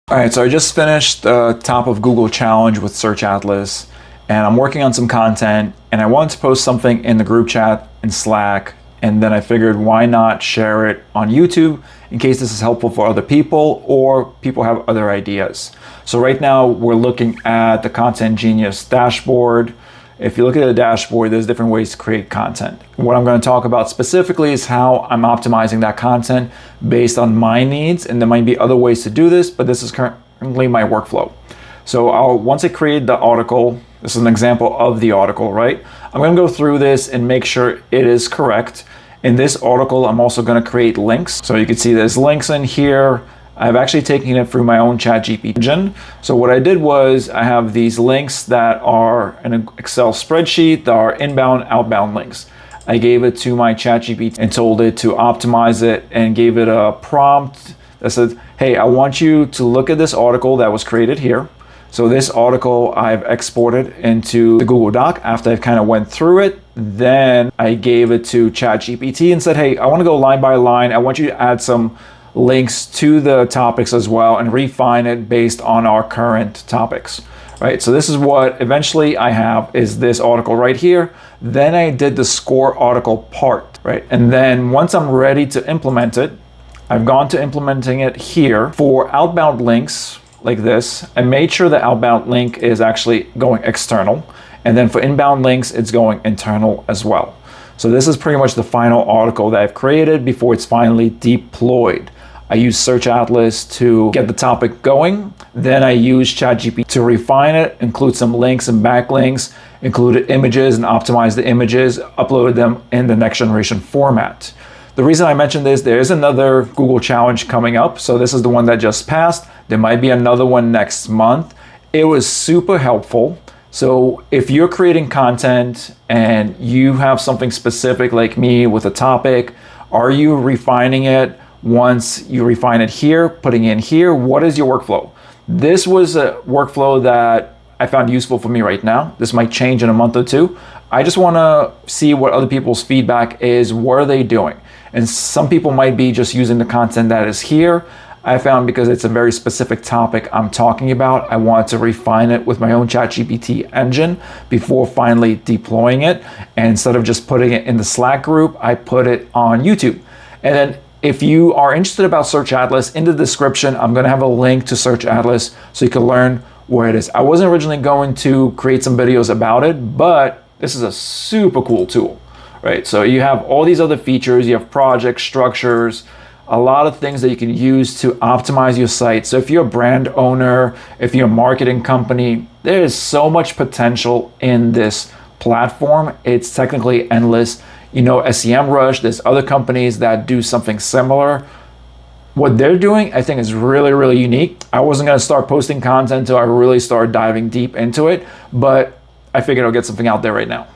All right, so I just finished the top of Google challenge with Search Atlas, and I'm working on some content, and I wanted to post something in the group chat in Slack, and then I figured why not share it on YouTube in case this is helpful for other people or people have other ideas. So right now we're looking at the Content Genius dashboard. If you look at the dashboard, there's different ways to create content. What I'm going to talk about specifically is how I'm optimizing that content based on my needs, and there might be other ways to do this, but this is currently my workflow. So once I create the article, this is an example of the article, right? I'm going to go through this and make sure it is correct. In this article, I'm also going to create links. So you can see there's links in here. I've actually taken it through my own ChatGPT engine. So what I did was I have these links that are in an Excel spreadsheet that are inbound, outbound links. I gave it to my ChatGPT and told it to optimize it and gave it a prompt that said, hey, I want you to look at this article that was created here. So this article I've exported into the Google Doc after I've kind of went through it. Then I gave it to ChatGPT and said, hey, I want to go line by line. I want you to add some links to the topics as well and refine it based on our current topics, right? So this is what eventually I have is this article right here. Then I did the score article part, right? And then once I'm ready to implement it, I've gone to implementing it here. For outbound links like this, I made sure the outbound link is actually going external. And then for inbound links, it's going internal as well. So this is pretty much the final article that I've created before it's finally deployed. I use Search Atlas to get the topic going. Then I use ChatGPT to refine it, include some links and backlinks, included images and optimize the images, uploaded them in the next generation format. The reason I mentioned this, there is another Google challenge coming up. So this is the one that just passed. There might be another one next month. It was super helpful. So if you're creating content and you have something specific like me with a topic, are you refining it? Once you refine it here, putting in here, what is your workflow? This was a workflow that I found useful for me right now. This might change in a month or two. I just want to see what other people's feedback is. What are they doing? And some people might be just using the content that is here. I found because it's a very specific topic I'm talking about, I wanted to refine it with my own ChatGPT engine before finally deploying it. And instead of just putting it in the Slack group, I put it on YouTube. And then if you are interested about Search Atlas, in the description, I'm going to have a link to Search Atlas so you can learn where it is. I wasn't originally going to create some videos about it, but this is a super cool tool, right? So you have all these other features, you have project structures, a lot of things that you can use to optimize your site. So if you're a brand owner, if you're a marketing company, there is so much potential in this platform. It's technically endless. You know, SEMrush, there's other companies that do something similar. What they're doing, I think, is really, really unique. I wasn't going to start posting content until I really started diving deep into it, but I figured I'll get something out there right now.